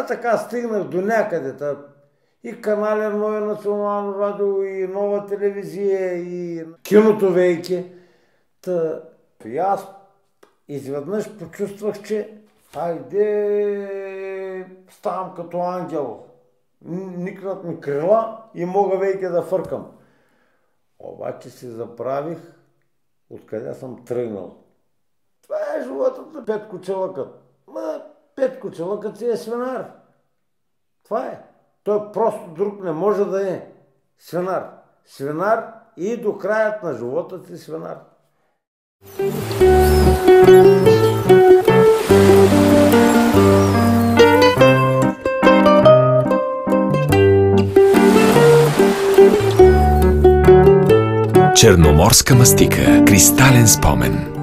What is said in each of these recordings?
така стигнах до някъде. И канал 1, и Национално радио, и Нова телевизия, и киното вейки. И аз изведнъж почувствах, че хайде, ставам като ангел. Никнат ми крила и мога вейке да фъркам. Обаче си заправих откъде съм тръгнал. Това е животът на Петко Чалъкът. Петко Чалъкът си е свинар. Това е. Той просто друг не може да е. Свинар. Свинар и до краят на живота си свинар. Черноморска мастика. Кристален спомен.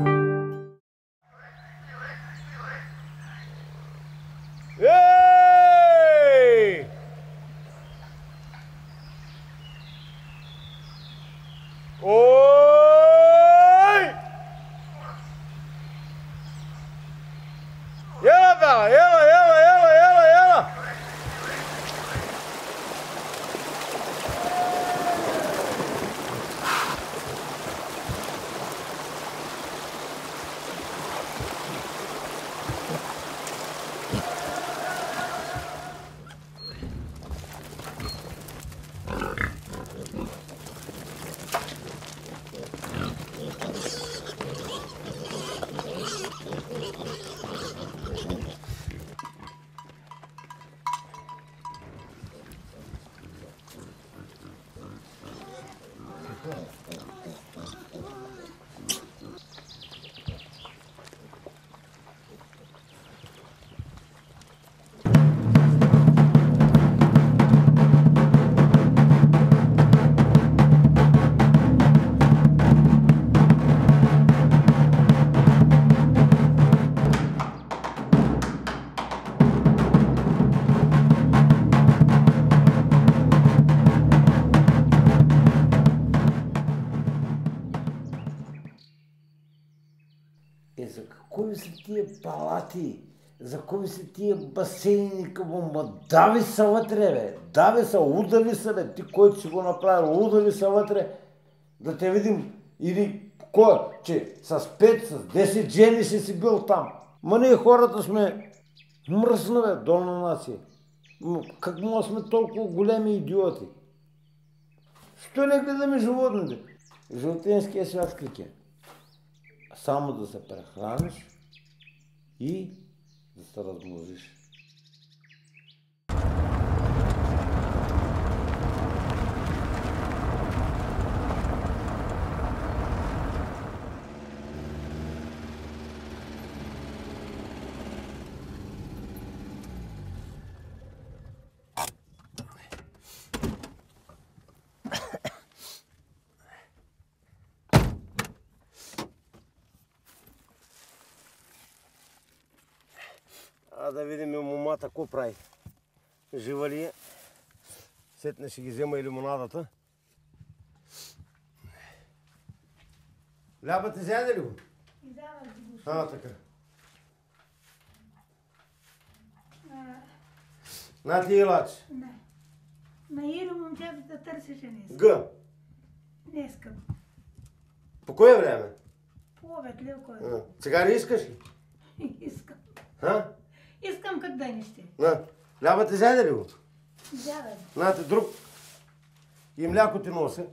За какво са тия палати? За какво са тия басейни? Дави са вътре, бе. Дави са, удави са, бе. Ти, който си го направил, удави са вътре. Да те видим. Или кой? Че с 5, с 10 жени си бил там. Ма ние хората сме мръсна, бе, долна нация. Как може сме толкова големи идиоти? Що не гледаме животните? Животинския свят как е? Само да се прехраниш и да се размножиш. Да видим момата какво прави. Жива ли е? Сетне ще ги взема и лимонадата. Ляба, ти изяде ли го? Изядах ги го. Така. На ти илач. Не. На Иро момчетата търсеше днес. Г. Не искам. По кое време? По обед, Лилко. Сега не искаш ли? Искам. Искам как да не ще. Ляба, ти изяде ли го? Изядах. На ти друг. И мляко ти нося.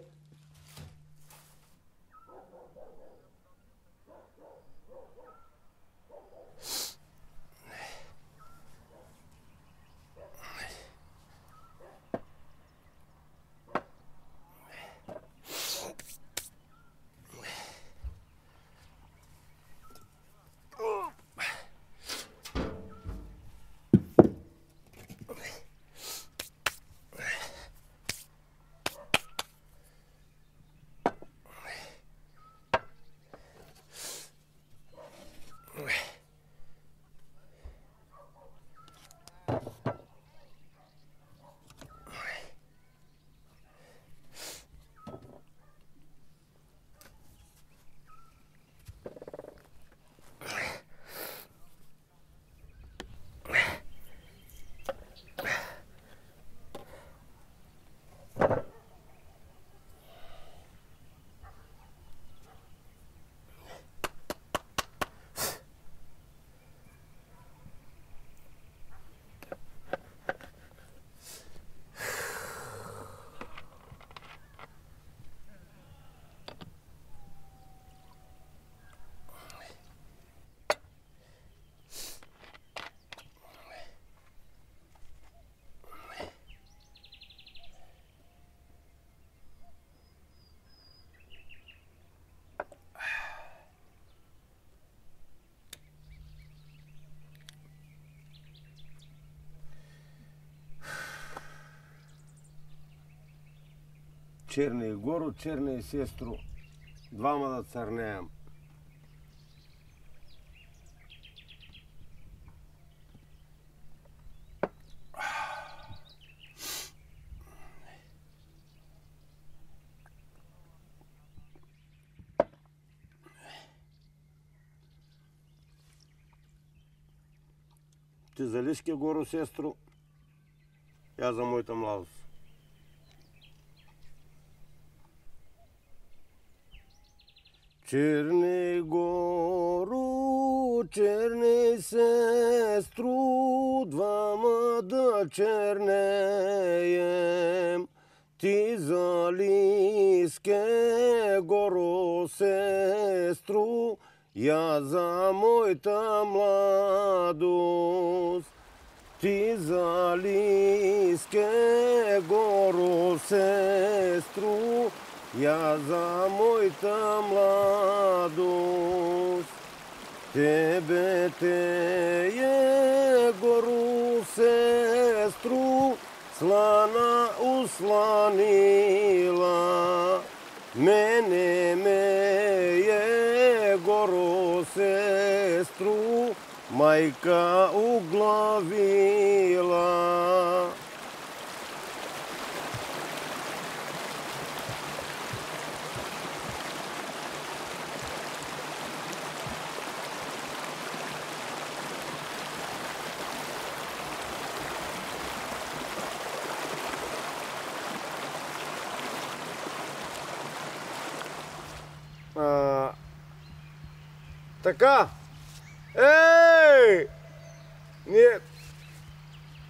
Черни Горо, черни сестро, двама да църнеям. Ти за Лишке Горо, сестро, я за моята младост. Черни Горо, черни сестру, двама да чернеем. Ти за Лишке Горо, сестру, я за моята младост. Ти за Лишке Горо, сестру, я за моята младост. Тебе е Горо, сестру, слана усланила. Мене е Горо, сестру, майка углавила. Така. Ей!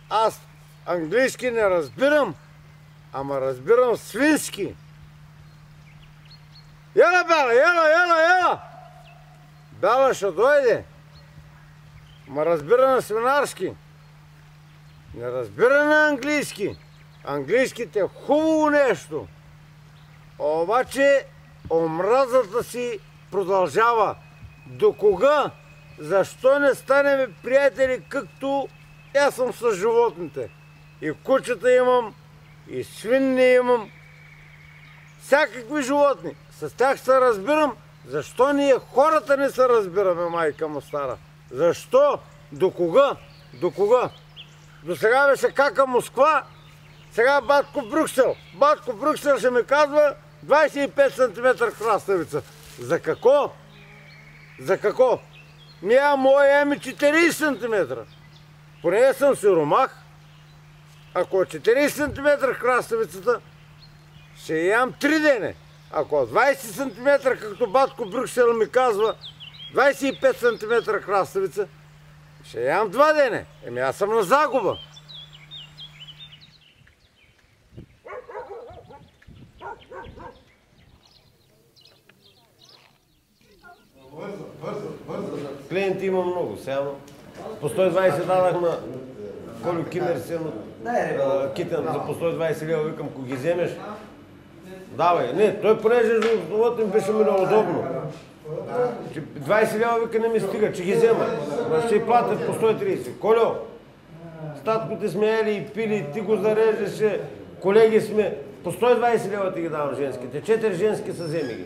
Аз английски не разбирам, ама разбирам свински. Ела, Бела, ела! Бела ще дойде. Ма разбира на свинарски. Не разбира на английски. Английските е хубаво нещо. Обаче омразата си продължава. До кога? Защо не станем приятели, както аз съм с животните? И кучета имам, и свинни имам, всякакви животни. С тях се разбирам. Защо ние хората не се разбираме, майка му стара? Защо? До кога? До кога? До сега беше кака Москва, сега батко Брюксел. Батко Брюксел ще ми казва 25 см краставица. За какво? За какво? Моя ми 40 см. Поне съм сиромах. Ако е 40 см краставицата, ще ям 3 дена. Ако е 20 см, както батко Брюксел ми казва, 25 см краставица, ще ям 2 дена. Аз съм на загуба. Клиенти има много. Сега по 120 дадах на Колю Кимерсен китен за по 120 лева. Викам, ако ги вземеш, давай. Не, той понеже животното им беше ми неудобно. 20 лева вика не ми стига, че ги взема. Ще й платят по 130. Колю, с таткото сме ели и пили, ти го зареждаше, колеги сме. По 120 лева ти ги давам женските. 4 женски са вземи ги.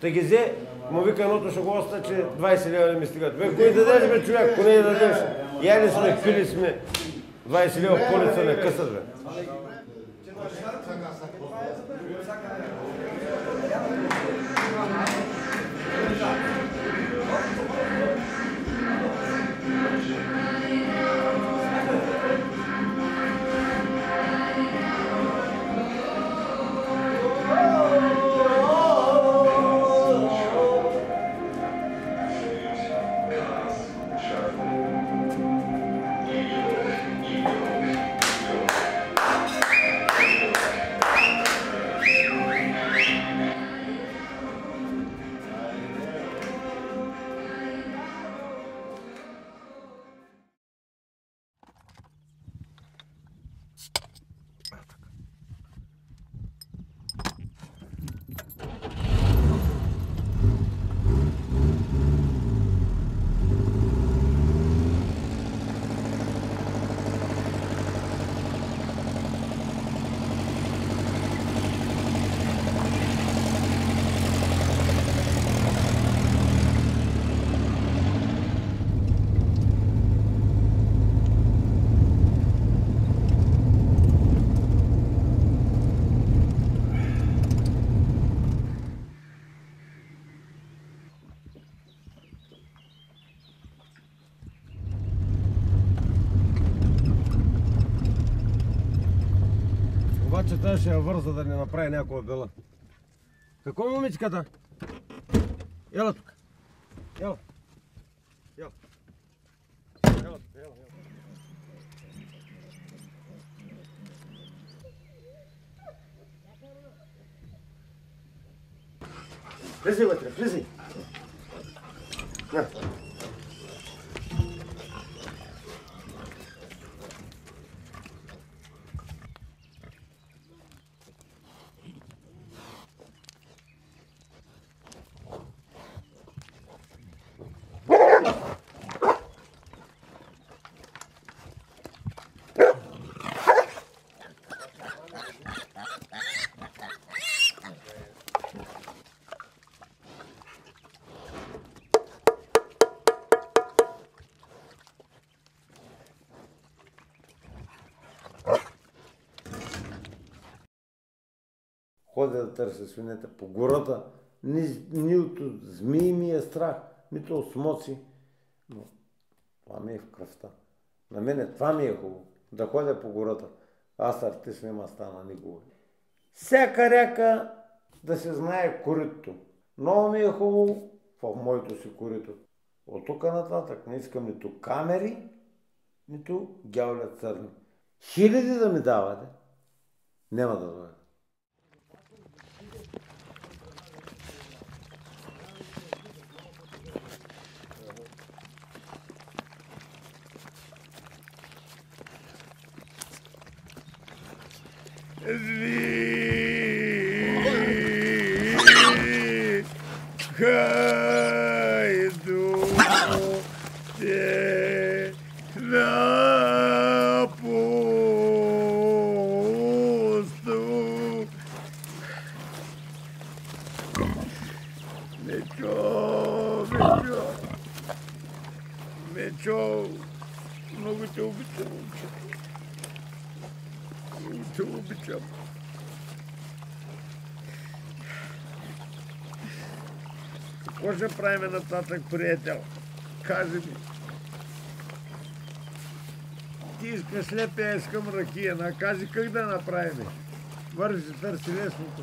Та ги взе, му вика едното ще го оста, че 20 лева не ми стигат. Бе, кой дадеш, бе, човек? Ако не дадеш? Яли сме, пили сме. 20 лева в полица не късат, бе. Обаче той ще я върза да не направи някоя бела. Какво, момичката? Ела тук. Ела. Ела. Ела тук, ела. Влизай вътре, влизай. Ходя да търся свинете по гората, ни от змии ми е страх, нито от смоци, но това ми е в кръвта. На мене това ми е хубаво, да ходя по гората. Аз артист нема стана никога. Всяка ряка да се знае корито. Много ми е хубаво в моето си корито. От тук нататък не искам нито камери, нито гявля църни. Хиляди да ми давате, няма да дойде. Хайду те на пусто. Мечо, много те обичам. Много те обичам. Какво ще правим нататък, приятел? Кажи ми. Ти искаш лепия, искам ракия. Кажи как да направим. Върши, търси лесното.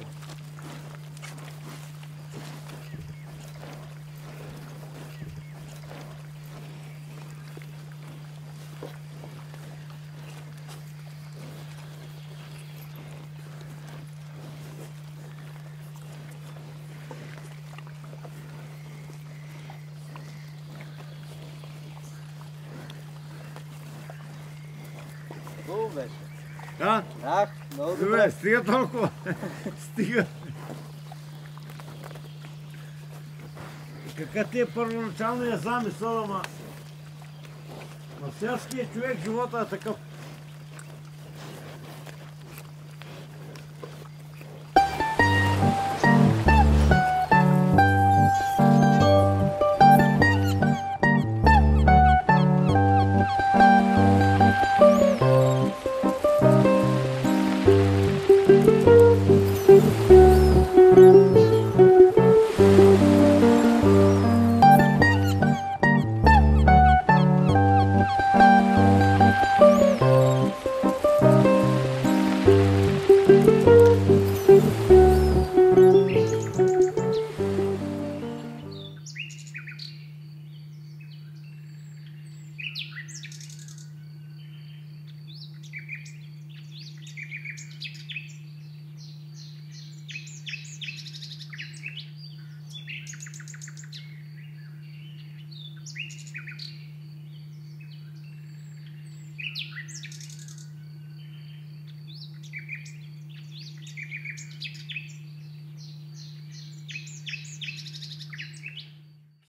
Хубаво беше. Да? Ах, много добре. Добре, стига толкова. Стига. Какъв ти е първоначалният замисъл, ама на селския човек живота е такъв.